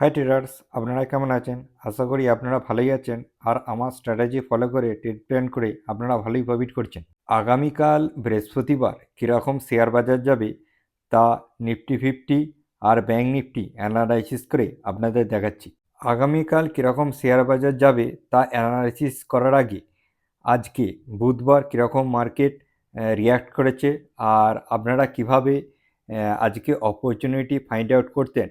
High traders, আপনারা কেমন আছেন? আশা করি আপনারা ভালোই আছেন আর আমার স্ট্র্যাটেজি ফলো করে ট্রেড প্ল্যান করে আপনারা ভালোই প্রফিট করছেন। আগামীকাল বৃহস্পতিবার কীরকম শেয়ার বাজার যাবে তা নিফটি ফিফটি আর ব্যাঙ্ক নিফটি অ্যানালাইসিস করে আপনাদের দেখাচ্ছি। আগামীকাল কীরকম শেয়ার বাজার যাবে তা অ্যানালাইসিস করার আগে আজকে বুধবার কীরকম মার্কেট রিয়্যাক্ট করেছে আর আপনারা কিভাবে আজকে অপরচুনিটি ফাইন্ড আউট করতেন,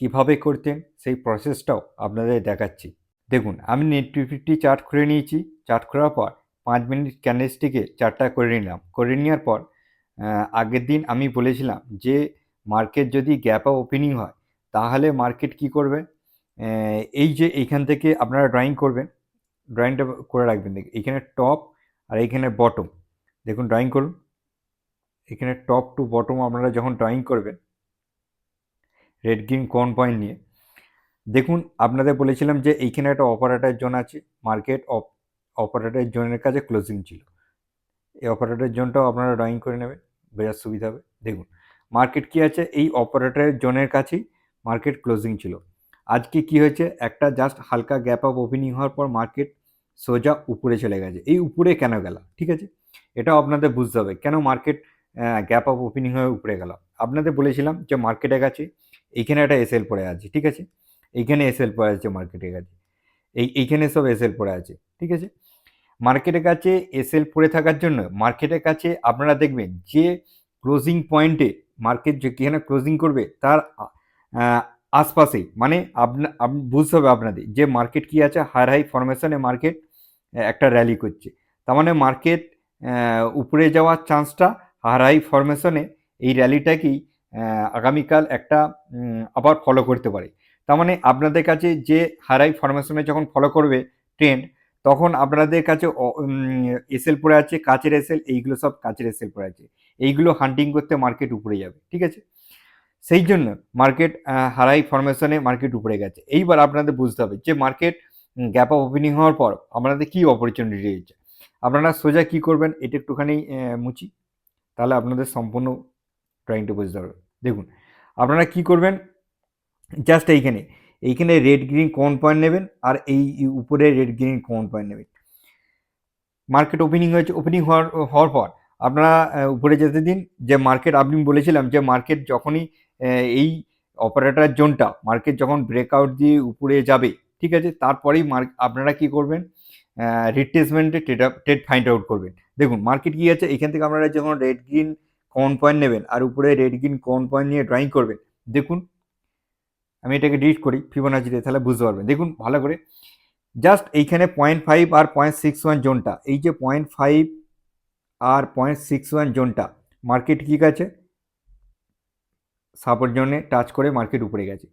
কিভাবে করতেন সেই প্রসেসটাও আপনাদের দেখাচ্ছি। দেখুন, আমি নিফটি ফিফটি চার্ট খুলে নিয়েছি। চার্ট খোলার পর 5 মিনিট ক্যান্ডেলস্টিকে চার্টটা করে নিলাম। করে নেওয়ার পর আগের দিন আমি বলেছিলাম যে মার্কেট যদি গ্যাপ আপ ওপেনিং হয় তাহলে মার্কেট কি করবে, এই যে এইখান থেকে আপনারা ড্রয়িং করবেন, ড্রয়িংটা করে রাখবেন। দেখুন এখানে টপ আর এইখানে বটম, দেখুন ড্রয়িং করুন। এখানে টপ টু বটম আপনারা যখন ড্রয়িং করবেন রেড গ্রিন কোন পয়েন্ট নিয়ে, দেখুন আপনাদের বলেছিলাম যে এইখানে একটা অপারেটর জোন আছে, মার্কেট অপারেটর জোনের কাছে ক্লোজিং ছিল। এই অপারেটর জোনটাও আপনারা ড্রয়িং করে নেবেন, বোঝার সুবিধা হবে। দেখুন মার্কেট কি আছে, এই অপারেটর জোনের কাছেই মার্কেট ক্লোজিং ছিল। আজকে কি হয়েছে, একটা জাস্ট হালকা গ্যাপ আপ ওপেনিং হওয়ার পর মার্কেট সোজা উপরে চলে গেছে। এই উপরে কেন গেল, ঠিক আছে, এটাও আপনাদের বুঝতে হবে কেন মার্কেট গ্যাপ আপ ওপেনিং হয়ে উপরে গেল। আপনাদের বলেছিলাম যে মার্কেটের কাছে এইখানে একটা এসএল পড়ে আছে, ঠিক আছে, এইখানে এসএল পড়ে আছে মার্কেটের কাছে, এইখানে সব এসএল পড়ে আছে, ঠিক আছে। মার্কেটের কাছে এসএল পড়ে থাকার জন্য মার্কেটের কাছে আপনারা দেখবেন যে ক্লোজিং পয়েন্টে মার্কেট যেখানে ক্লোজিং করবে তার আশপাশেই, মানে বুঝতে হবে আপনাদের যে মার্কেট কি আছে, হায়ার হাই ফরমেশনে মার্কেট একটা র্যালি করছে। তার মানে মার্কেট উপরে যাওয়ার চান্সটা হায়ার হাই ফরমেশনে এই র্যালিটাকেই আগামীকাল একটা আবার ফলো করতে পারে। তার মানে আপনাদের কাছে যে হায়ার হাই ফরমেশনে যখন ফলো করবে ট্রেন্ড, তখন আপনাদের কাছে এসএল পড়ে আছে, কাচের এসএল, এইগুলো সব কাচের এসএল পড়ে আছে, এইগুলো হান্টিং করতে মার্কেট উপরে যাবে, ঠিক আছে। সেই জন্য মার্কেট হারাই ফরমেশনে মার্কেট উপরে গেছে। এইবার আপনাদের বুঝতে হবে যে মার্কেট গ্যাপ আপ ওপেনিং হওয়ার পর আপনাদের কী অপরচুনিটি রয়েছে। আপনারা সোজা কি করবেন, এটা একটুখানি মুছি, তাহলে আপনাদের সম্পূর্ণ ড্রয়িংটা বুঝতে পারবেন। দেখুন আপনারা কি করবেন, জাস্ট এইখানে রেড গ্রিন কোন পয়েন্ট নেবেন আর এই উপরে রেড গ্রিন কোন পয়েন্ট নেবেন। মার্কেট ওপেনিং হয়েছে, ওপেনিং হওয়ার পর আপনারা উপরে যেতে দিন। যে মার্কেট আপনি বলেছিলাম যে মার্কেট যখনই এই অপারেটর জোনটা মার্কেট যখন ব্রেকআউট দিয়ে উপরে যাবে, ঠিক আছে, তারপরেই আপনারা কি করবেন, রিট্রেসমেন্টে ট্রেড ফাইন্ড আউট করবেন। দেখুন মার্কেট কি আছে, এখান থেকে আপনারা যখন রেড গ্রিন কোন পয়েন্ট নেবেন আর উপরে রেড গ্রিন কোন পয়েন্ট নিয়ে ড্রয়িং করবেন। দেখুন আমি এটাকে ডিলিট করি ফিবোনাচিতে, তাহলে বুঝতে পারবেন। দেখুন ভালো করে, জাস্ট এইখানে 0.5 আর 0.61 জোনটা, এই যে 0.5 আর 0.61 জোনটা মার্কেট কি গেছে, সাপোর্ট জোনে টাচ করে মার্কেট উপরে গেছে।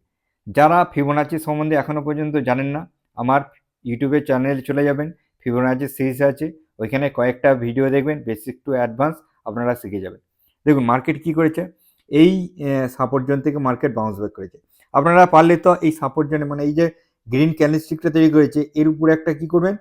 যারা ফিবোনাচি সম্বন্ধে এখনও পর্যন্ত জানেন না, আমার ইউটিউবের চ্যানেলে চলে যাবেন, ফিবোনাচি সিরিজ আছে, ওইখানে কয়েকটা ভিডিও দেখবেন, বেসিক টু অ্যাডভান্স আপনারা শিখে যাবেন। দেখুন মার্কেট কি করেছে, এই সাপোর্ট জোন থেকে মার্কেট বাউন্স ব্যাক করেছে। আপনারা পারলে তো এই সাপোর্ট জোনে, মানে এই যে গ্রিন ক্যান্ডেলস্টিকটা তৈরি করেছে এর উপরে একটা কি করবেন,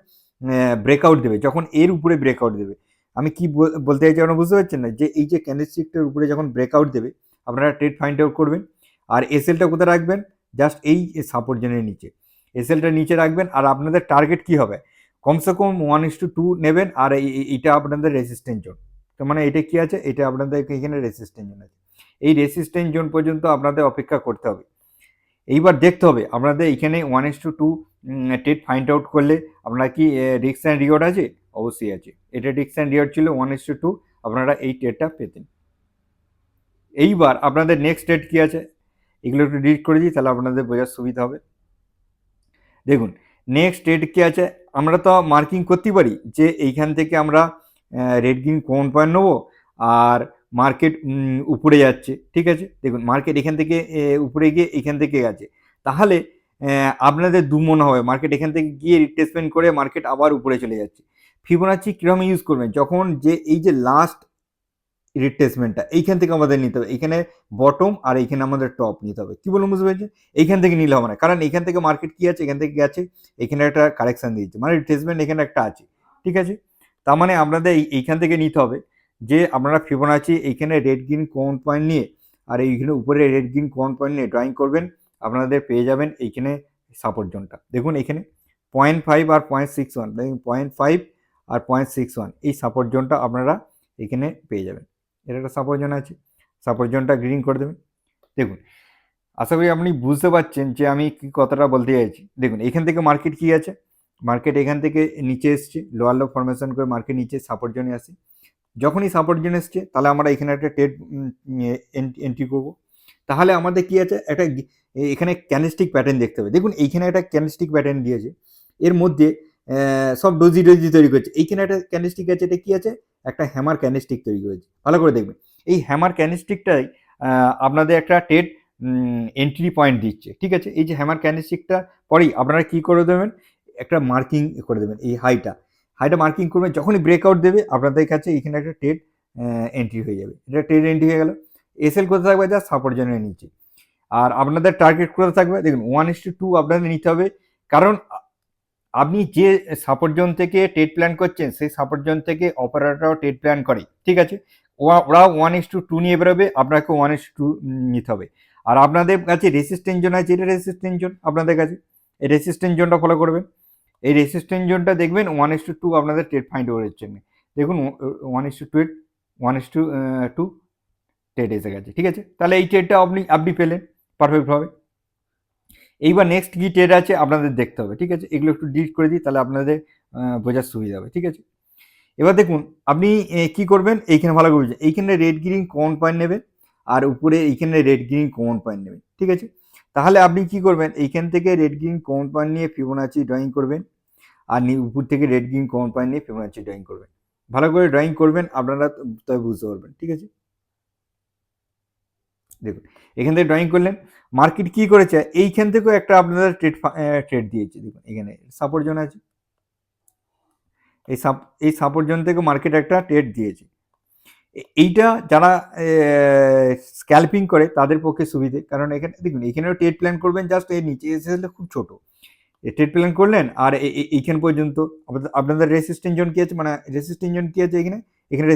ব্রেকআউট দেবে। যখন এর উপরে ব্রেকআউট দেবে, আমি কি বলতে চাইছি আপনারা বুঝতে পারছেন না, যে এই যে ক্যান্ডেলস্টিকটার উপরে যখন ব্রেকআউট দেবে আপনারা ট্রেড ফাইন্ড আউট করবেন। আর এসএলটা কোথায় রাখবেন, জাস্ট এই সাপোর্ট জোনের নিচে, এসএলটা নিচে রাখবেন। আর আপনাদের টার্গেট কি হবে, কমসে কম 1:2 নেবেন। আর এইটা আপনাদের রেসিস্ট্যান্ট জোন, তো মানে এটা কি আছে, এটা আপনাদের এখানে রেসিস্ট্যান্ট জোন আছে। এই রেসিস্ট্যান্ট জোন পর্যন্ত আপনাদের অপেক্ষা করতে হবে। এইবার দেখতে হবে আপনাদের এখানে 1:2 ট্রেড ফাইন্ড আউট করলে আপনারা কি রিস্ক অ্যান্ড রিওয়ার্ড আছে, অবশ্যই আছে। এটা রিস্ক অ্যান্ড রিওয়ার্ড ছিল 1:2, আপনারা এই ট্রেডটা পেতেন। এইবার আপনাদের নেক্সট ট্রেড কি আছে, এগুলো একটু ডিলিট করে দিই, তাহলে আপনাদের বোঝার সুবিধা হবে। দেখুন নেক্সট ট্রেড কি আছে, আমরা তো মার্কিং করতে পারি যে এইখান থেকে আমরা রেড গ্রিন কোন পয়েন্ট নেবো আর মার্কেট উপরে যাচ্ছে, ঠিক আছে। দেখুন মার্কেট এখান থেকে উপরে গিয়ে এখান থেকে গেছে, তাহলে আপনাদের মনে হবে মার্কেট এখান থেকে গিয়ে রিট্রেসমেন্ট করে মার্কেট আবার উপরে চলে যাচ্ছে। ফিবোনাচি কীরকম ইউজ করবেন, যখন যে এই যে লাস্ট রিট্রেসমেন্টটা এইখান থেকে আমাদের নিতে হবে, এখানে বটম আর এইখানে আমাদের টপ নিতে হবে। কি বলুন, বুঝতে পেরেছেন? এইখান থেকে নিলে হবে না, কারণ এইখান থেকে মার্কেট কি আছে, এখান থেকে গেছে, এখানে একটা কারেকশন দিয়েছে, মানে রিট্রেসমেন্ট এখানে একটা আছে, ঠিক আছে। তার মানে আপনাদের এইখান থেকে নিতে হবে যে আপনারা ফিবোনাচি এইখানে রেড গ্রিন কোন পয়েন্ট নিয়ে আর এইখানে উপরে রেড গ্রিন কোন পয়েন্ট নিয়ে ড্রয়িং করবেন। আপনাদের পেয়ে যাবেন এইখানে সাপোর্ট জোনটা। দেখুন এখানে 0.5 আর 0.61, দেখুন 0.5 আর 0.61 এই সাপোর্ট জোনটা আপনারা এখানে পেয়ে যাবেন। এটা একটা সাপোর্ট জোন আছে, সাপোর্ট জোনটা গ্রিন করে দেবেন। দেখুন আশা করি আপনি বুঝতে পারছেন যে আমি কি কথাটা বলতে চাইছি। দেখুন এখান থেকে মার্কেট কি আছে, মার্কেট এখান থেকে নিচে এসছে, লোয়ার লো ফরমেশন করে মার্কেট নিচে সাপোর্ট জোনে আসে। যখনই সাপোর্ট জোন এসছে তাহলে আমরা এখানে একটা ট্রেড এন্ট্রি করব। তাহলে আমাদের কি আছে, একটা এখানে ক্যান্ডেলস্টিক প্যাটার্ন দেখতে হবে। দেখুন এইখানে একটা ক্যান্ডেলস্টিক প্যাটার্ন দিয়েছে, এর মধ্যে সব ডোজি ডোজি তৈরি করছে। এইখানে একটা ক্যান্ডেলস্টিক আছে, এটা কি আছে, একটা হ্যামার ক্যান্ডেলস্টিক তৈরি করেছে। ভালো করে দেখবেন এই হ্যামার ক্যান্ডেলস্টিকটাই আপনাদের একটা ট্রেড এন্ট্রি পয়েন্ট দিচ্ছে, ঠিক আছে। এই যে হ্যামার ক্যান্ডেলস্টিকটা পরেই আপনারা কি করে দেবেন, একটা মার্কিং করে দেবেন। এই হাইটা মার্কিং করবেন, যখনই ব্রেকআউট দেবে আপনাদের কাছে এখানে একটা ট্রেড এন্ট্রি হয়ে যাবে। এটা ট্রেড এন্ট্রি হয়ে গেল। এসএল কোথায় থাকবে, যা সাপোর্ট জোনের নিচে। আর আপনাদের টার্গেট কোথায় থাকবে, দেখুন 1:2 আপনাদের নিতে হবে। কারণ আপনি যে সাপোর্ট জোন থেকে ট্রেড প্ল্যান করছেন সেই সাপোর্ট জোন থেকে অপারেটররাও ট্রেড প্ল্যান করে, ঠিক আছে। ওরা 1:2 নিয়ে বেরোবে, আপনাকে 1:2 নিতে হবে। আর আপনাদের কাছে রেসিস্ট্যান্ট জোন আছে, এটা রেসিস্ট্যান্ট জোন আপনাদের কাছে, এই রেসিস্ট্যান্ট জোনটা ফলো করবেন। এই রেসিস্ট্যান্ট জোনটা দেখবেন 1:2 আপনাদের ট্রেড ফাইন্ড করার জন্য। দেখুন 1:2 1:2 ট্রেড এসে গেছে, ঠিক আছে। তাহলে এই ট্রেডটা আপনি পেলেন পারফেক্টভাবে। এইবার নেক্সট কি ট্রেড আছে আপনাদের দেখতে হবে, ঠিক আছে। এগুলো একটু ডিলিট করে দিই, তাহলে আপনাদের বোঝার সুবিধা হবে, ঠিক আছে। এবার দেখুন আপনি কি করবেন, এইখানে ভালো করে বুঝুন। এইখানে রেড গ্রিন কমন পয়েন্ট নেবেন, আর উপরে এইখানে রেড গ্রিন কমন পয়েন্ট নেবেন, ঠিক আছে। তাহলে আপনি কি করবেন, এইখান থেকে রেড গ্রিন কমন পয়েন্ট নিয়ে ফিবোনাচি ড্রয়িং করবেন, আর উপর থেকে রেড গ্রিন কমন পয়েন্ট নিয়ে ফিবোনাচি ড্রয়িং করবেন। ভালো করে ড্রয়িং করবেন, আপনারা তবে বুঝতে পারবেন, ঠিক আছে। দেখুন এখান থেকে ড্রয়িং করলেন, মার্কেট কি করেছে, এইখান থেকেও একটা আপনাদের ট্রেড দিয়েছে। দেখুন এখানে সাপোর্ট জোন আছে, এই সাপোর্ট জোন থেকে মার্কেট একটা ট্রেড দিয়েছে। এইটা যারা স্ক্যালপিং করে তাদের পক্ষে সুবিধে, কারণ এখানে দেখুন এখানেও ট্রেড প্ল্যান করবেন, জাস্ট এর নিচে এসে খুব ছোট ট্রেড প্ল্যান করলেন। আর এইখান পর্যন্ত আপনাদের রেসিস্ট্যান্ট জোন কি আছে, মানে রেসিস্ট্যান্ট জোন কি আছে এখানে, এখানে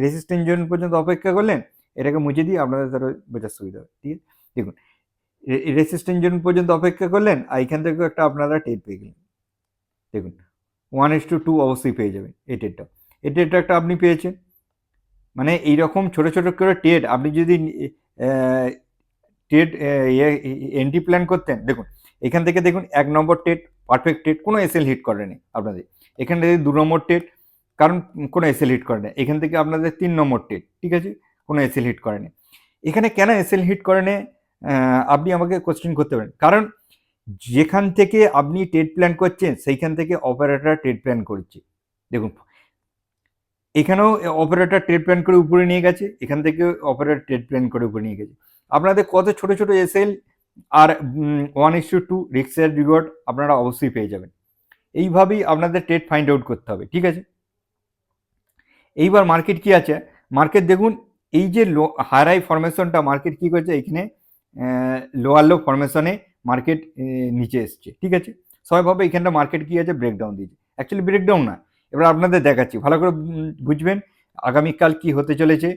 রেসিস্ট্যান্ট জোন পর্যন্ত অপেক্ষা করলেন। এটাকে মুছে দিয়ে আপনাদের তারা বোঝার সুবিধা হবে, ঠিক আছে। দেখুন রেসিস্ট্যান্ট জোন পর্যন্ত অপেক্ষা করলেন, আর এখান থেকেও একটা আপনারা ট্রেড পেয়ে গেলেন। দেখুন 1:2 অবশ্যই পেয়ে যাবেন এই ট্রেডটা, এই ট্রেডটা একটা আপনি পেয়েছেন। মানে এইরকম ছোট ছোট করে ট্রেড আপনি যদি ট্রেড এন্ট্রি প্ল্যান করতেন, দেখুন এখান থেকে দেখুন 1 নম্বর ট্রেড পারফেক্ট ট্রেড, কোনো এসএল হিট করেনি আপনাদের। এখান থেকে 2 নম্বর ট্রেড, কারণ কোনো এসএল হিট করেনি। এখান থেকে আপনাদের 3 নম্বর ট্রেড, ঠিক আছে, কোনো এসএল হিট করেনি। এখানে কেন এসএল হিট করেনি আপনি আমাকে কোশ্চেন করতে পারেন। কারণ যেখান থেকে আপনি ট্রেড প্ল্যান করছেন সেইখান থেকে অপারেটর ট্রেড প্ল্যান করছে। দেখুন এখানেও অপারেটর ট্রেড প্ল্যান করে উপরে নিয়ে গেছে, এখান থেকে অপারেটর ট্রেড প্ল্যান করে উপরে নিয়ে গেছে। আপনাদের কত ছোট ছোট এসএল আর 1:2 রিস্ক রিওয়ার্ড আপনারা অবশ্যই পেয়ে যাবেন। এইভাবেই আপনাদের ট্রেড ফাইন্ড আউট করতে হবে, ঠিক আছে। এইবার মার্কেট কি আছে, মার্কেট দেখুন এই যে হায়ার হাই ফরমেশনটা মার্কেট কি করছে, এখানে লোয়ার লো ফরমেশনে মার্কেট নিচে এসছে, ঠিক আছে। সবাইভাবে এখানটা মার্কেট কি আছে, ব্রেকডাউন দিয়েছে। অ্যাকচুয়ালি ব্রেকডাউন না, এবার আপনাদের দেখাচ্ছি, ভালো করে বুঝবেন আগামীকাল কি হতে চলেছে,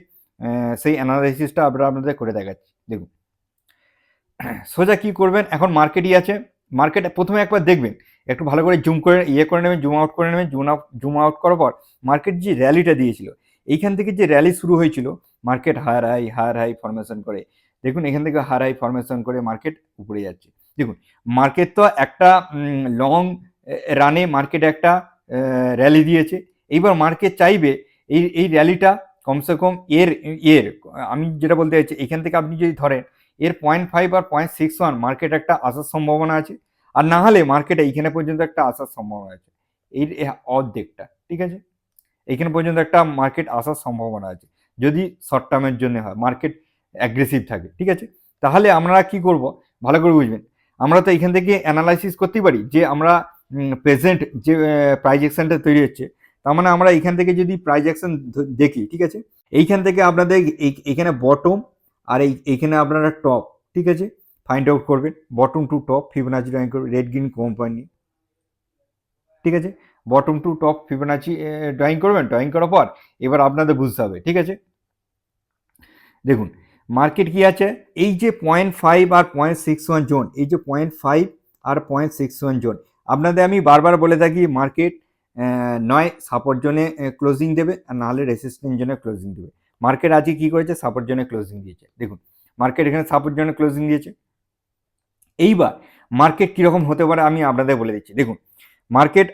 সেই অ্যানালাইসিসটা আপনাদের করে দেখাচ্ছি। দেখুন সোজা কি করবেন, এখন মার্কেটই আছে, মার্কেট প্রথমে একবার দেখবেন, একটু ভালো করে জুম করে করে নেবেন, জুম আউট করে নেবেন। জুম আউট করার পর মার্কেট যে র্যালিটা দিয়েছিল, এইখান থেকে যে র্যালি শুরু হয়েছিল, মার্কেট হায়ার হাই ফরমেশন করে, দেখুন এখান থেকে হায়ার হাই ফরমেশন করে মার্কেট উপরে যাচ্ছে। দেখুন মার্কেট তো একটা লং রানে মার্কেট একটা র্যালি দিয়েছে। এইবার মার্কেট চাইবে এই র্যালিটা কমসে কম এর আমি যেটা বলতে চাইছি, এখান থেকে আপনি যদি ধরেন এর 0.5 আর 0.61 মার্কেট একটা আসার সম্ভাবনা আছে, আর না হলে মার্কেট এইখানে পর্যন্ত একটা আসার সম্ভাবনা আছে, এই অর্ধেকটা, ঠিক আছে। এইখানে পর্যন্ত একটা মার্কেট আসার সম্ভাবনা আছে যদি শর্ট টার্মের জন্য হয়, মার্কেট অ্যাগ্রেসিভ থাকে, ঠিক আছে। তাহলে আমরা কি করব, ভালো করে বুঝবেন। আমরা তো এখান থেকে অ্যানালাইসিস করতেই পারি যে আমরা প্রেজেন্ট যে প্রাইস অ্যাকশনটা তৈরি হচ্ছে, তার মানে আমরা এখান থেকে যদি প্রাইস অ্যাকশন দেখি, ঠিক আছে, এইখান থেকে আপনাদের এখানে বটম আর এইখানে আপনারা টপ, ঠিক আছে, ফাইন্ড আউট করবেন bottom to top Fibonacci drawing করবেন রেড গ্রিন কোম্পানি, ঠিক আছে। Bottom to top Fibonacci drawing করবেন, ড্রয়িং করার পর এবার আপনাদের বুঝতে হবে, ঠিক আছে। দেখুন মার্কেট কি আছে, এই যে 0.5 আর 0.61 জোন, এই যে 0.5 আর 0.61 জোন, আপনাদের আমি বারবার বলে থাকি মার্কেট নয় সাপোর্ট জোনে ক্লোজিং দেবে আর নাহলে রেসিস্ট্যান্স জোনে ক্লোজিং দেবে। মার্কেট আজকে কি করেছে, সাপোর্ট জোনে ক্লোজিং দিয়েছে। দেখুন মার্কেট এখানে সাপোর্ট জোনে ক্লোজিং দিয়েছে। এইবার মার্কেট কীরকম হতে পারে আমি আপনাদের বলে দিচ্ছি। দেখুন মার্কেট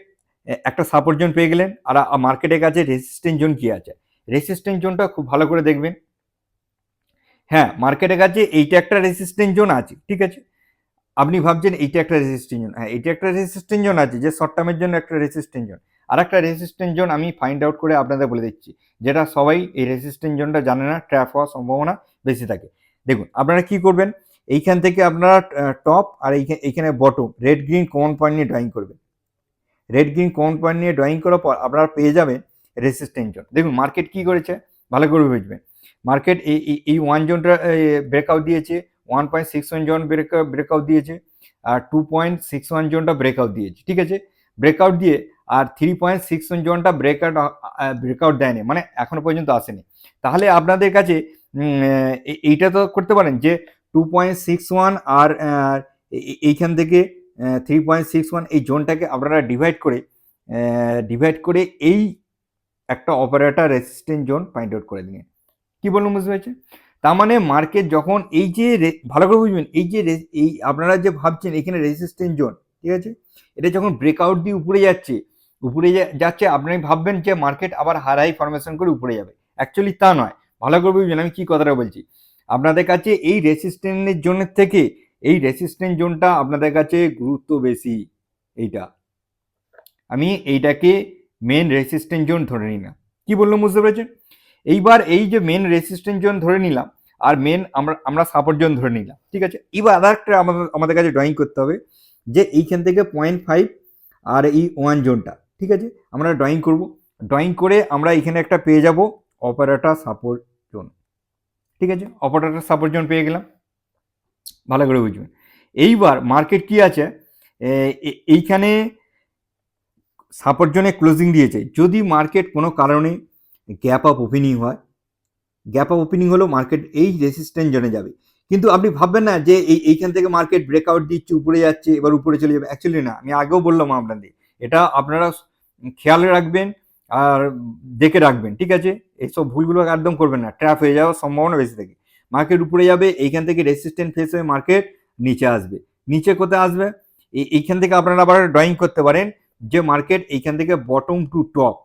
একটা সাপোর্ট জোন পেয়ে গেলেন, আর মার্কেটের কাছে রেসিস্ট্যান্স জোন কি আছে, রেসিস্ট্যান্স জোনটা খুব ভালো করে দেখবেন। হ্যাঁ, মার্কেটের কাছে এইটা একটা রেসিস্ট্যান্স জোন আছে, ঠিক আছে। আপনি ভাবছেন এইটা একটা রেসিস্ট্যান্স জোন, হ্যাঁ এইটা একটা রেসিস্ট্যান্স জোন আছে, যে শর্ট টার্মের জন্য একটা রেসিস্ট্যান্স জোন। আর একটা রেসিস্ট্যান্স জোন আমি ফাইন্ড আউট করে আপনাদের বলে দিচ্ছি, যেটা সবাই এই রেসিস্ট্যান্স জোনটা জানে না, ট্র্যাপ হওয়ার সম্ভাবনা বেশি থাকে। দেখুন আপনারা কি করবেন, এইখান থেকে আপনারা টপ আর এইখানে bottom red green common point নিয়ে ড্রয়িং করবেন। রেড গ্রিন কমন পয়েন্ট নিয়ে ড্রয়িং করার পর আপনারা পেয়ে যাবেন রেসিস্ট্যান্স জোন। দেখুন মার্কেট কি করেছে ভালো করে বুঝবেন। মার্কেট এই ওয়ান জোনটা ব্রেকআউট দিয়েছে, 1.61 জোন ব্রেকআউট দিয়েছে, আর 2.61 জোনটা ব্রেকআউট দিয়েছে, ঠিক আছে। ব্রেকআউট দিয়ে আর 3.61 জোনটা ব্রেকআউট দেয়নি, মানে এখনো পর্যন্ত আসেনি। তাহলে আপনাদের কাছে এইটা তো করতে পারেন যে 2.61 আর এইখান থেকে 3.61 এই জোনটাকে আপনারা ডিভাইড করে এই একটা operator resistance zone find out করে দিন। কি বললাম বুঝতে পারছেন? তার মানে মার্কেট যখন এই যে ভালো করে বুঝবেন, এই যে এই আপনারা যে ভাবছেন এখানে রেসিস্ট্যান্স জোন, ঠিক আছে, এটা যখন ব্রেকআউট দিয়ে উপরে যাচ্ছে আপনি ভাববেন যে মার্কেট আবার হাই ফরমেশন করে উপরে যাবে। অ্যাকচুয়ালি তা নয়। ভালো করে বুঝবেন আমি কি কথাটা বলছি। আপনাদের কাছে এই রেসিস্ট্যান্সের জোনের থেকে এই রেসিস্ট্যান্স জোনটা আপনাদের কাছে গুরুত্ব বেশি। এইটা আমি এইটাকে মেন রেসিস্ট্যান্স জোন ধরে নিলাম। কি বললাম বুঝতে পেরেছেন? এইবার এই যে মেন রেসিস্ট্যান্স জোন ধরে নিলাম আর মেন আমরা সাপোর্ট জোন ধরে নিলাম, ঠিক আছে। এবার আদার একটা আমাদের কাছে ড্রয়িং করতে হবে, যে এইখান থেকে 0.5 আর এই 1 জোনটা, ঠিক আছে, আমরা ড্রয়িং করব। ড্রয়িং করে আমরা এখানে একটা পেয়ে যাব অপারেটর সাপোর্ট জোন, ঠিক আছে। অপারেটর সাপোর্ট জোন পেয়ে গেলাম, ভালো করে বুঝবেন। এইবার মার্কেট কি আছে, এইখানে সাপোর্ট জোনে ক্লোজিং দিয়েছে। যদি মার্কেট কোনো কারণে গ্যাপ আপ ওপেনিং হয়, গ্যাপ আপ ওপেনিং হলো মার্কেট এই রেসিস্ট্যান্স জোনে যাবে। কিন্তু আপনি ভাববেন না যে এইখান থেকে মার্কেট ব্রেকআউট দিচ্ছে উপরে যাচ্ছে এবার উপরে চলে যাবে, অ্যাকচুয়ালি না। আমি আগেও বললাম আপনাদের, এটা আপনারা খেয়াল রাখবেন আর দেখে রাখবেন, ঠিক আছে। এইসব ভুলগুলো একদম করবেন না, ট্র্যাপ হয়ে যাওয়ার সম্ভাবনা বেশি থাকে। মার্কেট উপরে যাবে, এইখান থেকে রেসিস্ট্যান্স ফেস হয়ে মার্কেট নিচে আসবে। নিচে কোথায় আসবে, এইখান থেকে আপনারা আবার ড্রয়িং করতে পারেন যে মার্কেট এইখান থেকে বটম টু টপ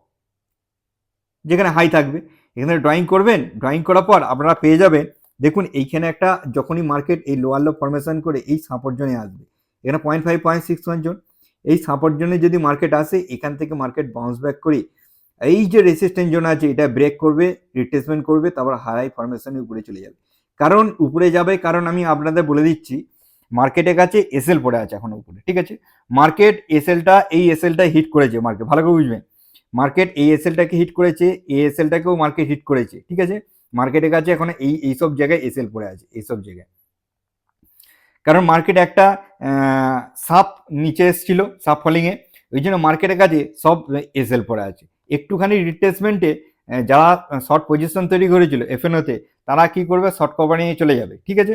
যেখানে হাই থাকবে এখানে ড্রয়িং করবেন। ড্রয়িং করার পর আপনারা পেয়ে যাবেন, দেখুন এইখানে একটা যখনই মার্কেট এই লোয়ার লো ফরমেশন করে এই সাপোর্ট জোনে আসবে, এখানে 0.5 0.61 জোন, এই সাপোর্ট জোনে যদি মার্কেট আসে এখান থেকে মার্কেট বাউন্স ব্যাক করে এই যে রেসিস্ট্যান্স জোন আছে এটা ব্রেক করবে, রিট্রেসমেন্ট করবে, তারপর হাই ফরমেশনে উপরে চলে যাবে। কারণ উপরে যাবে, কারণ আমি আপনাদের বলে দিচ্ছি মার্কেটের কাছে এসএল পড়ে আছে এখন উপরে, ঠিক আছে। মার্কেট এই এসএলটা হিট করেছে মার্কেট, ভালো করে বুঝবেন। মার্কেট এই এসএলটাকে হিট করেছে, এই এসএলটাকেও মার্কেট হিট করেছে, ঠিক আছে। মার্কেটের কাছে এখন এইসব জায়গায় এসএল পড়ে আছে, এইসব জায়গায়। কারণ মার্কেট একটা সাপ নিচে এসেছিল, সাপ ফলিংয়ে, ওই জন্য মার্কেটের কাছে সব এসএল পড়ে আছে। একটুখানি রিট্রেসমেন্টে যারা শর্ট পজিশন তৈরি করেছিল এফএনওতে, তারা কি করবে, শর্ট কভার নিয়ে চলে যাবে, ঠিক আছে।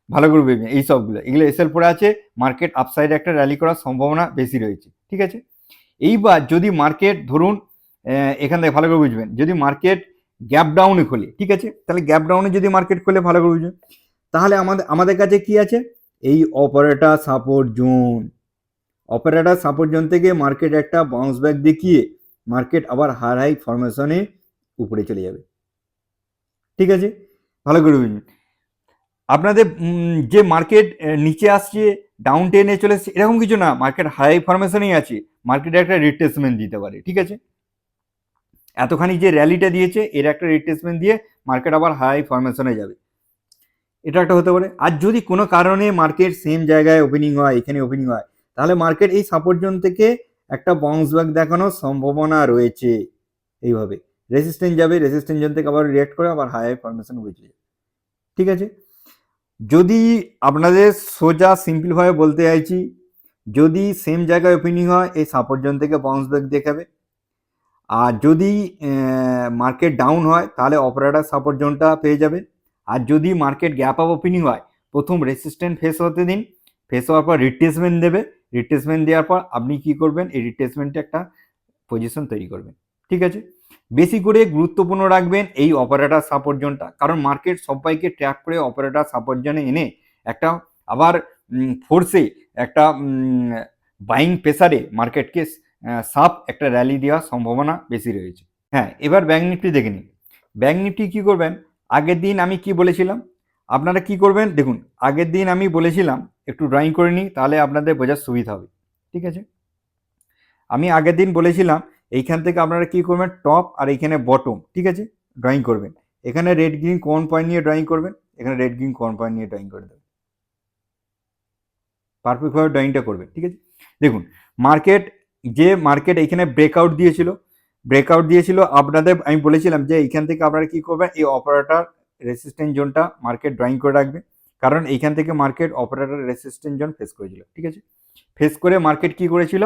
ভালো করে বুঝবেন এই সবগুলো, এগুলো এসএল পড়ে আছে, মার্কেট আপসাইডে একটা র্যালি করার সম্ভাবনা বেশি রয়েছে, ঠিক আছে। এইবার যদি মার্কেট ধরুন এখান থেকে ভালো করে বুঝবেন, যদি মার্কেট গ্যাপ ডাউনে খোলে, ঠিক আছে, তাহলে গ্যাপ ডাউনে যদি মার্কেট খোলে ভালো করে বুঝবেন, তাহলে আমাদের কাছে কি আছে, এই operator support zone. Operator support zone থেকে মার্কেট একটা বাউন্স ব্যাক দেখিয়ে মার্কেট আবার হাই ফরমেশনে উপরে চলে যাবে, ঠিক আছে। ভালো করে বুঝবেন। আপনাদের যে মার্কেট নিচে আসছে ডাউন টেনে চলে এসছে এরকম কিছু না, মার্কেট হাই ফরমেশনেই আছে, মার্কেটে একটা রিট্রেসমেন্ট দিতে পারে, ঠিক আছে। এতখানি যে র্যালিটা দিয়েছে এর একটা রিট্রেসমেন্ট দিয়ে মার্কেট আবার হাই ফরমেশনে যাবে, এটা একটা হতে পারে। আর যদি কোনো কারণে মার্কেট সেম জায়গায় ওপেনিং হয়, এখানে ওপেনিং হয়, তাহলে মার্কেট এই সাপোর্ট জোন থেকে একটা বাউন্স ব্যাক দেখানোর সম্ভাবনা রয়েছে। এইভাবে রেসিস্ট্যান্স যাবে, রেসিস্ট্যান্স জোন থেকে আবার রিঅ্যাক্ট করে আবার হাই ফরমেশন হয়ে যাবে, ঠিক আছে। যদি আপনাদের সোজা সিম্পলভাবে বলতে চাইছি, যদি সেম জায়গায় ওপেনিং হয় এই সাপোর্ট জোন থেকে বাউন্স ব্যাক দেখাবে, আর যদি মার্কেট ডাউন হয় তাহলে অপারেটর সাপোর্ট জোনটা পেয়ে যাবে, আর যদি মার্কেট গ্যাপ আপ ওপেনিং হয়, প্রথম রেসিস্ট্যান্ট ফেস হতে দিন, ফেস হওয়ার পর রিট্রেসমেন্ট দেবে, রিট্রেসমেন্ট দেওয়ার পর আপনি কি করবেন, এই রিট্রেসমেন্টে একটা পজিশন তৈরি করবেন। ঠিক আছে, বেশি করে গুরুত্বপূর্ণ রাখবেন এই অপারেটর সাপোর্ট জোনটা, কারণ মার্কেট সবাইকে ট্র্যাপ করে অপারেটর সাপোর্ট জোনে এনে একটা আবার ফোর্সে একটা বাইং প্রেসারে মার্কেটকে সাপ একটা র্যালি দেওয়ার সম্ভাবনা বেশি রয়েছে। হ্যাঁ, এবার ব্যাঙ্ক নিফটি দেখে নিন। ব্যাঙ্ক নিফটি কী করবেন, আগের দিন আমি কি বলেছিলাম, আপনারা কি করবেন দেখুন, আগের দিন আমি বলেছিলাম, একটু ড্রয়িং করে নিই তাহলে আপনাদের বোঝার সুবিধা হবে। ঠিক আছে, আমি আগের দিন বলেছিলাম এইখান থেকে আপনারা কি করবেন, টপ আর এইখানে বটম, ঠিক আছে, ড্রয়িং করবেন। এখানে রেড গ্রিন কোন পয়েন্ট নিয়ে ড্রয়িং করবেন, এখানে রেড গ্রিন কোন পয়েন্ট নিয়ে ড্রয়িং করে দেবেন, পারফেক্টভাবে ড্রয়িংটা করবেন। ঠিক আছে, দেখুন মার্কেট এইখানে ব্রেকআউট দিয়েছিল, আপনাদের আমি বলেছিলাম যে এইখান থেকে আপনারা কি করবেন, এই অপারেটর রেসিস্ট্যান্ট জোনটা মার্কেট ড্রয়িং করে রাখবে, কারণ এইখান থেকে market operator resistant zone face করেছিল। ঠিক আছে, ফেস করে মার্কেট কি করেছিল,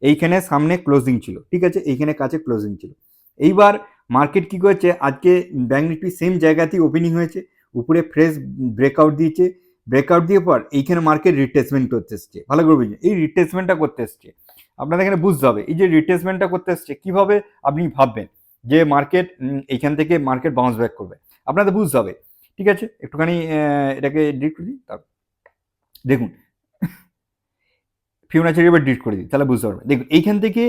এইখানে সামনে ক্লোজিং ছিল। ঠিক আছে, এইখানে কাছে ক্লোজিং ছিল। এইবার মার্কেট কি করেছে, আজকে ব্যাঙ্ক নিফটি সেম জায়গাতেই ওপেনিং হয়েছে, উপরে ফ্রেশ ব্রেকআউট দিয়েছে, ব্রেকআউট দিয়ে পর এইখানে মার্কেট রিট্রেসমেন্ট করতে এসছে। ভালো করে বুঝুন, এই রিট্রেসমেন্টটা করতে এসছে, আপনাদের এখানে বুঝতে হবে এই যে রিট্রেসমেন্টটা করতে এসছে কিভাবে আপনি ভাববেন যে মার্কেট এইখান থেকে মার্কেট বাউন্স ব্যাক করবে, আপনাদের বুঝতে হবে। ঠিক আছে, একটুখানি এটাকে ডিলিট করে দিই, দেখুন ফিবোনাচি এবার ডিলিট করে দিই, তাহলে বুঝতে পারবেন। দেখুন এইখান থেকে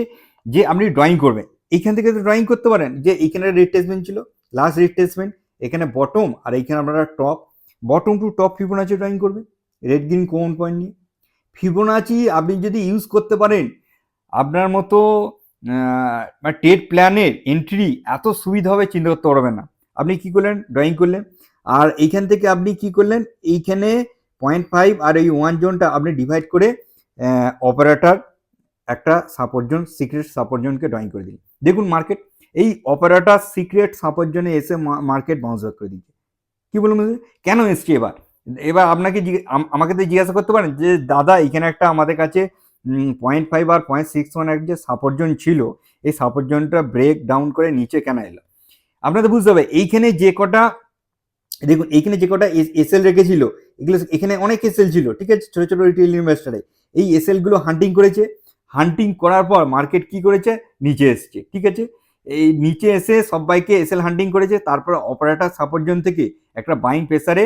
যে আপনি ড্রয়িং করবেন, এইখান থেকে তো ড্রয়িং করতে পারেন যে এইখানে রিট্রেসমেন্ট ছিল, লাস্ট রিট্রেসমেন্ট, এখানে বটম আর এইখানে আপনারা top, bottom to top Fibonacci drawing করবেন রেড গ্রিন কোন পয়েন্ট নিয়ে। ফিবোনাচি আপনি যদি ইউজ করতে পারেন, আপনার মতো ট্রেড প্ল্যানের এন্ট্রি এত সুবিধা হবে চিন্তা করতে পারবেন না। আপনি কি করলেন, ড্রয়িং করলেন, আর এইখান থেকে আপনি কি করলেন, এইখানে 0.5 আর এই 1 জোনটা আপনি ডিভাইড করে অপারেটর একটা সাপোর্ট জোন, সিক্রেট সাপোর্ট জোনকে ড্রয়িং করে দিন। দেখুন মার্কেট এই অপারেটর সিক্রেট সাপোর্ট জোনে এসে মার্কেট বাউন্স ব্যাক করে দিচ্ছে। কি বলুন, কেন এসছে এবার, আপনাকে আমাকে তো জিজ্ঞাসা করতে পারেন যে দাদা এখানে একটা আমাদের কাছে 0.5 আর 0.61 এক যে সাপোর্ট জোন ছিল, এই সাপোর্ট জোনটা ব্রেক ডাউন করে নিচে কেন এলো, আপনাদের বুঝতে হবে। এইখানে যে কটা দেখুন, এইখানে যে কটা এসএল রেখেছিল, এগুলো এখানে অনেক এসএল ছিল। ঠিক আছে, ছোট ছোট রিটেল ইনভেস্টারে এই এসএল গুলো হান্টিং করেছে, হান্টিং করার পর মার্কেট কি করেছে, নিচে এসছে। ঠিক আছে, এই নিচে এসে সবাইকে এসএল হান্টিং করেছে, তারপর অপারেটর সাপোর্ট জোন থেকে একটা বাইং প্রেসারে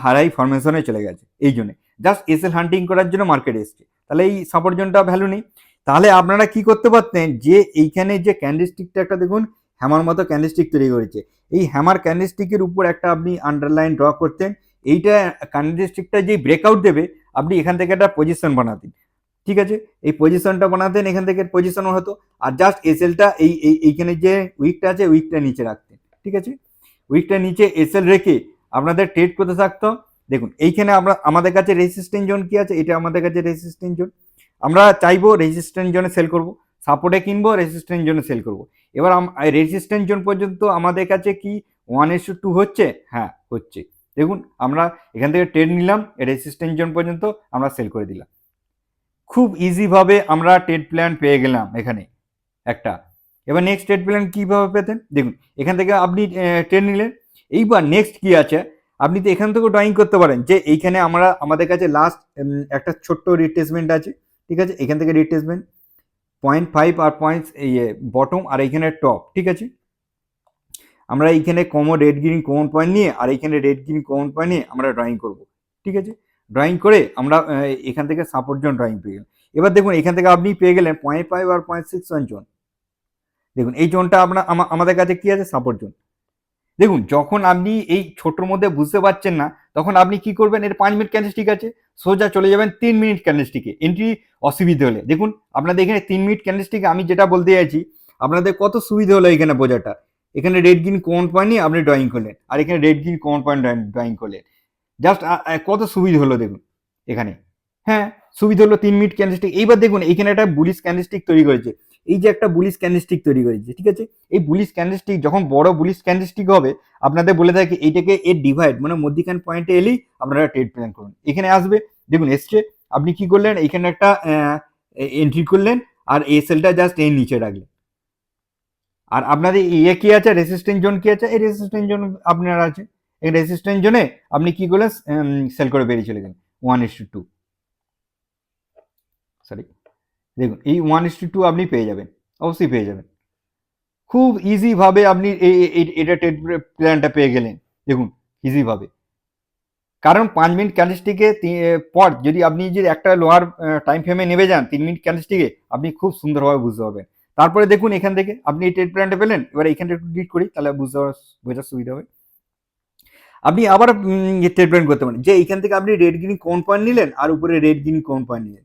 হাই ফরমেশনে চলে গেছে। এই জন্য জাস্ট এসএল হান্টিং করার জন্য মার্কেট এসছে, তাহলে এই সাপোর্ট জোনটা ভ্যালু নেই। তাহলে আপনারা কি করতে পারতেন, যে এইখানে যে ক্যান্ডেলস্টিকটা একটা দেখুন হ্যামার মতো ক্যান্ডেলস্টিক তৈরি করেছে, এই হ্যামার ক্যান্ডেলস্টিকের উপর একটা আপনি আন্ডারলাইন ড্র করতেন, এইটা ক্যান্ডেলস্টিকটা যেই ব্রেকআউট দেবে আপনি এখান থেকে একটা পজিশন বানাতেন। ঠিক আছে, এই পজিশনটা বানাতেন, এখান থেকে পজিশন হতো, আর জাস্ট এসএলটা এইখানে যে উইকটা আছে উইকটা নিচে রাখতেন। ঠিক আছে, উইকটা নিচে এসএল রেখে আপনাদের ট্রেড করতে থাকতো। দেখুন এইখানে আমরা আমাদের কাছে রেজিস্ট্যান্স জোন কি আছে, এটা আমাদের কাছে রেজিস্ট্যান্স জোন, আমরা চাইবো রেজিস্ট্যান্স জোনে সেল করব, সাপোর্টে কিনবো, রেজিস্ট্যান্স জোনে সেল করব। এবার রেজিস্ট্যান্স জোন পর্যন্ত আমাদের কাছে কি 1:2 হচ্ছে, হ্যাঁ হচ্ছে। দেখুন আমরা এখান থেকে ট্রেড নিলাম, রেজিস্ট্যান্স জোন পর্যন্ত আমরা সেল করে দিলাম, খুব ইজিভাবে আমরা ট্রেড প্ল্যান পেয়ে গেলাম এখানে একটা। এবার নেক্সট ট্রেড প্ল্যান কীভাবে পেতেন, দেখুন এখান থেকে আপনি ট্রেড নিলেন, এইবার নেক্সট কি আছে, আপনি তো এখান থেকেও ড্রয়িং করতে পারেন যে এইখানে আমাদের কাছে লাস্ট একটা ছোট্ট রিট্রেসমেন্ট আছে। ঠিক আছে, এখান থেকে রিট্রেসমেন্ট 0.5 আর বটম আর এইখানে টপ। ঠিক আছে, আমরা এইখানে common red green common point নিয়ে আর এইখানে রেড গ্রিন কমন পয়েন্ট নিয়ে আমরা ড্রয়িং করব। ঠিক আছে, ড্রয়িং করে আমরা এখান থেকে সাপোর্ট জোন ড্রয়িং পেয়ে গেলাম। এবার দেখুন এখান থেকে আপনি পেয়ে গেলেন 0.5 আর 0.61 জোন। দেখুন এই জোনটা আমাদের কাছে কি আছে, সাপোর্ট জোন। দেখুন যখন আপনি এই ছোটোর মধ্যে বুঝতে পারছেন না, তখন আপনি কি করবেন, এর 5 মিনিট ক্যান্ডেলস্টিক আছে, সোজা চলে যাবেন 3 মিনিট ক্যান্ডেলস্টিকে, এন্ট্রি অসুবিধে হলে। দেখুন আপনাদের এখানে 3 মিনিট ক্যান্ডেলস্টিকে আমি যেটা বলতে চাইছি, আপনাদের কত সুবিধা হলো এখানে বোঝাটা। এখানে রেড গ্রিন কোন পয়েন্ট নিয়ে আপনি ড্রয়িং করলেন, আর এখানে রেড গ্রিন কোন পয়েন্ট ড্রয়িং করলেন, জাস্ট কত সুবিধা হলো দেখুন এখানে। হ্যাঁ সুবিধা হলো 3 মিনিট ক্যান্ডেলস্টিক। এইবার দেখুন এখানে একটা বুলিশ ক্যান্ডেলস্টিক তৈরি করেছে, এই যে একটা বুলিশ ক্যান্ডেলস্টিক তৈরি করেছে। ঠিক আছে, এই বুলিশ ক্যান্ডেলস্টিক যখন বড় বুলিশ ক্যান্ডেলস্টিক হবে, আপনাদের বলে থাকি এইটাকে এর ডিভাইড মানে মধ্যিখান পয়েন্টে এলেই আপনারা ট্রেড প্ল্যান করুন। এখানে আসবে, দেখুন এসছে, আপনি কি করলেন, এখানে একটা এন্ট্রি করলেন আর এসএলটা জাস্ট এর নিচে রাখলেন। আর আপনাদের ইয়ে কি আছে, রেসিস্ট্যান্স জোন কি আছে, এই রেসিস্ট্যান্স জোন আপনার আছে, এই রেজিস্ট্যান্স জোনে আপনি কি করলেন, সেল করে বেরিয়ে চলে গেলেন 1:2, সরি দেখুন এই 1:2 আপনি পেয়ে যাবেন, অবশ্যই পেয়ে যাবেন, খুব ইজি ভাবে আপনি এটা ট্রেড প্ল্যানটা পেয়ে গেলেন, দেখুন ইজি ভাবে। কারণ 5 মিনিট ক্যান্ডেলস্টিকে পর যদি আপনি যদি একটা লোয়ার টাইম ফ্রেমে নেমে যান 3 মিনিট ক্যান্ডেলস্টিকে, আপনি খুব সুন্দরভাবে বুঝতে পারবেন। তারপরে দেখুন এখান থেকে আপনি এই ট্রেড প্ল্যানটা পেলেন, এবার এখানটা একটু ডিলিট করি তাহলে বোঝার সুবিধা হবে। আপনি আবার ট্রেড প্ল্যান করতে পারেন যে এইখান থেকে আপনি রেড গ্রিন কোন পয়েন্ট নিলেন আর উপরে রেড গ্রিন কোন পয়েন্ট নিলেন।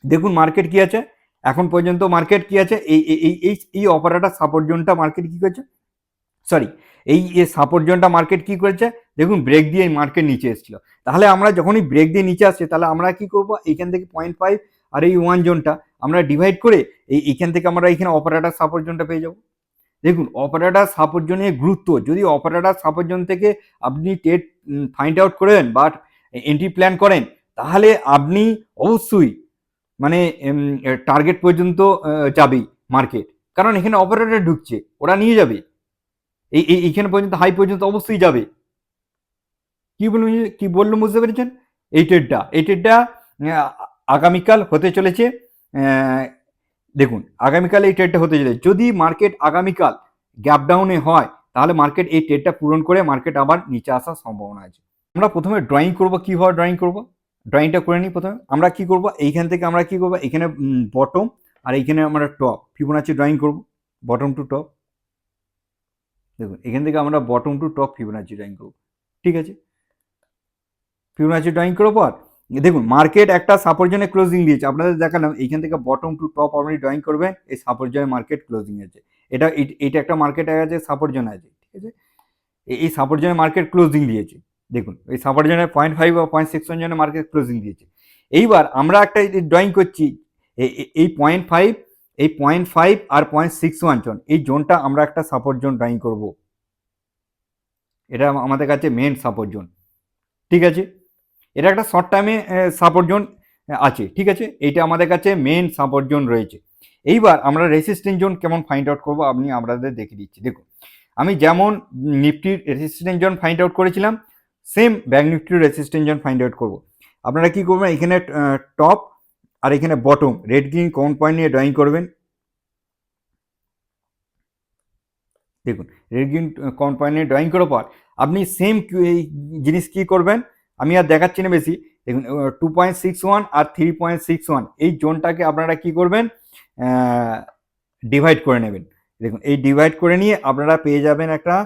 দেখুন মার্কেট কি আছে এখন পর্যন্ত, মার্কেট কি আছে, এই অপারেটর সাপোর্ট জোনটা মার্কেট কি করছে, সরি এই সাপোর্ট জোনটা মার্কেট কি করেছে, দেখুন ব্রেক দিয়ে মার্কেট নিচে এসেছিল। তাহলে আমরা যখনই ব্রেক দিয়ে নিচে আসছে তাহলে আমরা কি করব, এইখান থেকে 0.5 আর এই 1 জোনটা আমরা ডিভাইড করে এইখান থেকে আমরা এখানে অপারেটর সাপোর্ট জোনটা পেয়ে যাব। দেখুন অপারেটর সাপোর্ট জোনের গুরুত্ব, যদি অপারেটর সাপোর্ট জোন থেকে আপনি ট্রেড ফাইন্ড আউট করেন বা এন্ট্রি প্ল্যান করেন, তাহলে আপনি অবশ্যই মানে টার্গেট পর্যন্ত যাবেই মার্কেট, কারণ এখানে অপারেটর ঢুকছে, ওরা নিয়ে যাবে এইখানে পর্যন্ত, হাই পর্যন্ত অবশ্যই যাবে। কি বললাম বুঝতে পেরেছেন? এই ট্রেডটা আগামীকাল হতে চলেছে। দেখুন আগামীকাল এই ট্রেডটা হতে চলেছে, যদি মার্কেট আগামীকাল গ্যাপ ডাউনে হয় তাহলে মার্কেট এই ট্রেডটা পূরণ করে মার্কেট আবার নিচে আসার সম্ভাবনা আছে। আমরা প্রথমে ড্রয়িং করব, কিভাবে ড্রয়িং করব, ড্রয়িংটা করে নিই। প্রথমে আমরা কি করব, এইখান থেকে আমরা কি করব, এখানে বটম আর এইখানে আমরা টপ ফিবোনাচি ড্রয়িং করব, বটম টু টপ। দেখুন এখান থেকে আমরা bottom to top Fibonacci drawing করব, ঠিক আছে। ফিবোনাচি ড্রয়িং করার পর দেখুন মার্কেট একটা সাপোর্ট জোনে ক্লোজিং দিয়েছে, আপনাদের দেখালাম এইখান থেকে বটম টু টপ আপনি ড্রয়িং করবেন, এই সাপোর্ট জোনে মার্কেট ক্লোজিং আছে, এটা একটা মার্কেট আছে, সাপোর্ট জোন আছে, ঠিক আছে। এই সাপোর্ট জোনে মার্কেট ক্লোজিং দিয়েছে, দেখুন এই সাপোর্ট জোনে 0.5 বা 0.61 জোনে মার্কেট ক্লোজিং দিয়েছে। এইবার আমরা একটা ড্রয়িং করছি, এই 0.5, এই 0.5 আর 0.61 জোন, এই জোনটা আমরা একটা সাপোর্ট জোন ড্রয়িং করব, এটা আমাদের কাছে মেন সাপোর্ট জোন, ঠিক আছে। এটা একটা শর্ট টাইমে সাপোর্ট জোন আছে, ঠিক আছে, এইটা আমাদের কাছে মেন সাপোর্ট জোন রয়েছে। এইবার আমরা রেসিস্ট্যান্স জোন কেমন ফাইন্ড আউট করবো আমি আপনাদের দেখিয়ে দিচ্ছি। দেখুন আমি যেমন নিফটির রেসিস্ট্যান্স জোন ফাইন্ড আউট করেছিলাম, সেম ব্যাংক নিফটির রেসিস্ট্যান্স জোন ফাইন্ড আউট করবো। আপনারা কি করবেন, এখানে টপ আর এখানে বটম রেড গ্রিন কোন পয়েন্ট নিয়ে ড্রয়িং করবেন। দেখুন রেড গ্রিন কোন পয়েন্ট নিয়ে ড্রয়িং করার পর আপনি সেম এই জিনিস কি করবেন, আমি আর দেখাচ্ছি না বেশি। দেখুন 2.61 আর 3.61 এই জোনটাকে আপনারা কি করবেন, ডিভাইড করে নেবেন। দেখুন এই ডিভাইড করে নিয়ে আপনারা পেয়ে যাবেন একটা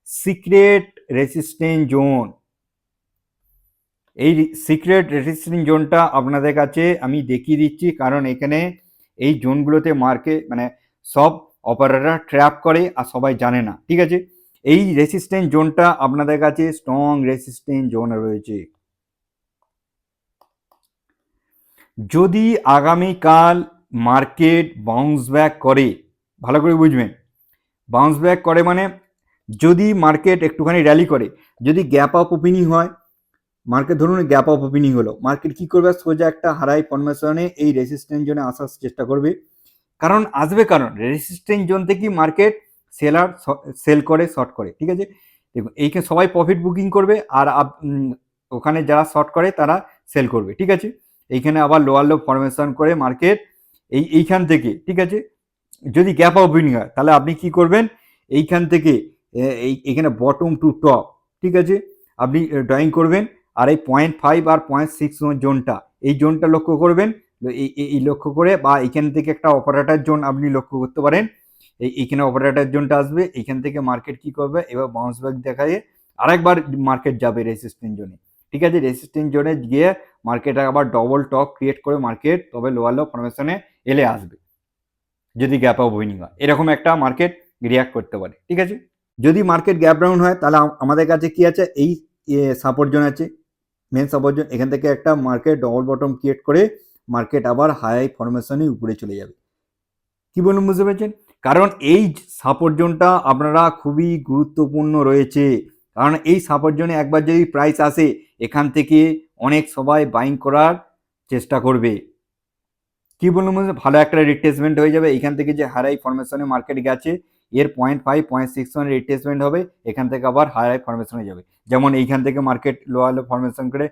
সিক্রেট রেসিস্ট্যান্স জোন। এই সিক্রেট রেসিস্ট্যান্স জোনটা আপনাদের কাছে আমি দেখিয়ে দিচ্ছি, কারণ এখানে এই জোনগুলোতে মার্কেট মানে সব অপারেটর ট্র্যাপ করে আর সবাই জানে না, ঠিক আছে। এই রেসিস্ট্যান্স জোনটা আপনাদের কাছে স্ট্রং রেসিস্ট্যান্স জোন রয়েছে। যদি আগামীকাল মার্কেট বাউন্স ব্যাক করে, ভালো করে বুঝবেন, বাউন্স ব্যাক করে মানে যদি মার্কেট একটুখানি র্যালি করে, যদি গ্যাপ আপ ওপেনিং হয়, মার্কেট ধরুন গ্যাপ আপ ওপেনিং হলো, মার্কেট কি করবে, সোজা একটা হারাই ফরমেশনে এই রেসিস্ট্যান্স জোনে আসার চেষ্টা করবে। কারণ রেসিস্ট্যান্স জোন থেকেই মার্কেট সেল করে শর্ট করে, ঠিক আছে। দেখুন এইখানে সবাই প্রফিট বুকিং করবে আর ওখানে যারা শর্ট করে তারা সেল করবে, ঠিক আছে। এইখানে আবার লোয়ার লো ফরমেশন করে মার্কেট এইখান থেকে, ঠিক আছে, যদি গ্যাপ ওপেনিং হয় তাহলে আপনি কি করবেন, এইখান থেকে এইখানে বটম টু টপ, ঠিক আছে, আপনি ড্রয়িং করবেন। আর এই 0.5 আর 0.6 জোনটা, এই জোনটা লক্ষ্য করবেন, এই লক্ষ্য করে বা এখান থেকে একটা অপারেটর জোন আপনি লক্ষ্য করতে পারেন, এইখানে অপারেটর জোনটা আসবে, এইখান থেকে মার্কেট কি করবে, এবার বাউন্স ব্যাক দেখায় আরেকবার মার্কেট যাবে রেসিস্ট্যান্স জোনে, ঠিক আছে। রেসিস্ট্যান্স জোনে গিয়ে মার্কেট আবার ডবল টপ ক্রিয়েট করে মার্কেট তবে লোয়ার লো ফরমেশনে এলে আসবে, যদি গ্যাপ আপ ওপেনিং হয়, এরকম একটা মার্কেট রিয়াক্ট করতে পারে, ঠিক আছে। যদি মার্কেট গ্যাপ ডাউন হয় তাহলে আমাদের কাছে কি আছে, এই সাপোর্ট জোন আছে, মেন সাপোর্ট জোন, এখান থেকে একটা মার্কেট ডবল বটম ক্রিয়েট করে মার্কেট আবার হাই ফরমেশনে উপরে চলে যাবে। কি বলুন বুঝতে পেরেছেন? কারণ এই সাপোর্ট জোনটা আপনারা খুবই গুরুত্বপূর্ণ রয়েছে, কারণ এই সাপোর্ট জোনে একবার যদি প্রাইস আসে এখান থেকে অনেক সবাই বাইং করার চেষ্টা করবে। কি বলুন, ভালো একটা রিট্রেসমেন্ট হয়ে যাবে, এখান থেকে যে হারাই ফরমেশনে মার্কেট গেছে এর 0.5 0.61 রিট্রেসমেন্ট হবে, এখান থেকে আবার হায়ার ফরমেশনে যাবে। যেমন এইখান থেকে মার্কেট লোয়ার লো ফরমেশন করে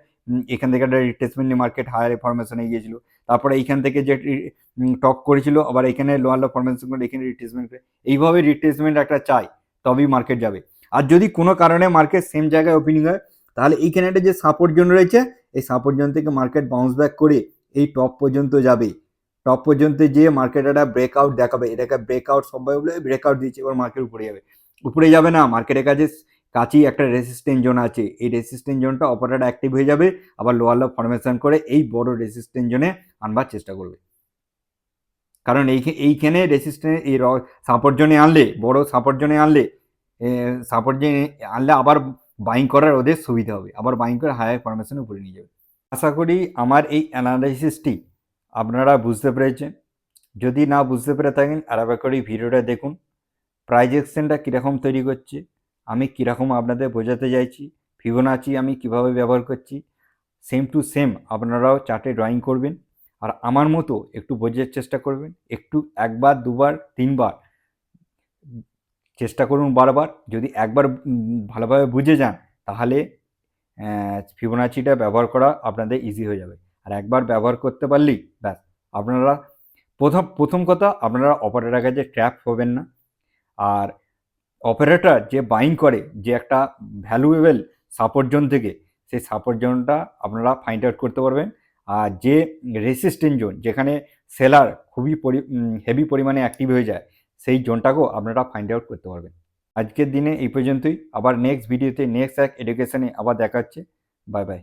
এখান থেকে একটা রিট্রেসমেন্ট নিয়ে মার্কেট হায়ার ফরমেশনে গিয়েছিল, তারপরে এইখান থেকে যে টপ করেছিল আবার এখানে লোয়ার লো ফরমেশন করে এখানে রিট্রেসমেন্ট করে, এইভাবে রিট্রেসমেন্ট একটা চাই তবেই মার্কেট যাবে। আর যদি কোনো কারণে মার্কেট সেম জায়গায় ওপেনিং হয় তাহলে এইখানে একটা যে সাপোর্ট জোন রয়েছে এই সাপোর্ট জোন থেকে মার্কেট বাউন্স ব্যাক করে এই টপ পর্যন্ত যাবে, টপ পর্যন্ত যেয়ে মার্কেট একটা ব্রেকআউট দেখাবে, এটাকে ব্রেকআউট সবাই বলে ব্রেকআউট দিচ্ছে, এবার মার্কেট উপরে যাবে। উপরে যাবে না, মার্কেটের কাছে কাছেই একটা রেসিস্ট্যান্ট জোন আছে, এই রেসিস্ট্যান্ট জোনটা অপারেটর অ্যাক্টিভ হয়ে যাবে, আবার লোয়ার লো ফরমেশন করে এই বড় রেসিস্ট্যান্ট জোনে আনবার চেষ্টা করবে। কারণ এইখানে রেসিস্ট্যান্ট এই সাপোর্ট জোনে আনলে, বড় সাপোর্ট জোনে আনলে আবার বাইং করার ওদের সুবিধা হবে, আবার বাইং করে হায়ার ফরমেশন উপরে নিয়ে যাবে। আশা করি আমার এই অ্যানালাইসিসটি আপনারা বুঝতে পেরেছেন। যদি না বুঝতে পেরে থাকেন আরেকবার করে ভিডিওটা দেখুন, প্রাইস অ্যাকশনটা কীরকম তৈরি করছে, আমি কীরকম আপনাদের বোঝাতে চাইছি, ফিবোনাচি আমি কিভাবে ব্যবহার করছি, সেম টু সেম আপনারাও চার্টে ড্রয়িং করবেন। আর আমার মতো একটু বোঝার চেষ্টা করবেন, একটু একবার দুবার তিনবার চেষ্টা করুন বারবার। যদি একবার ভালোভাবে বুঝে যান তাহলে ফিবোনাচিটা ব্যবহার করা আপনাদের ইজি হয়ে যাবে। আর একবার ব্যবহার করতে পারলেই ব্যাস আপনারা প্রথম কথা আপনারা অপারেটরের কাছে ট্র্যাপ হবেন না। আর অপারেটর যে বাইং করে যে একটা ভ্যালুয়েবল সাপোর্ট জোন থেকে, সেই সাপোর্ট জোনটা আপনারা ফাইন্ড আউট করতে পারবেন। আর যে রেসিস্ট্যান্ট জোন যেখানে সেলার খুবই হেভি পরিমাণে অ্যাক্টিভ হয়ে যায়, সেই জোনটাকেও আপনারা ফাইন্ড আউট করতে পারবেন। আজকের দিনে এই পর্যন্তই, আবার নেক্সট ভিডিওতে নেক্সট এক এডুকেশনে আবার দেখা হচ্ছে। Bye bye.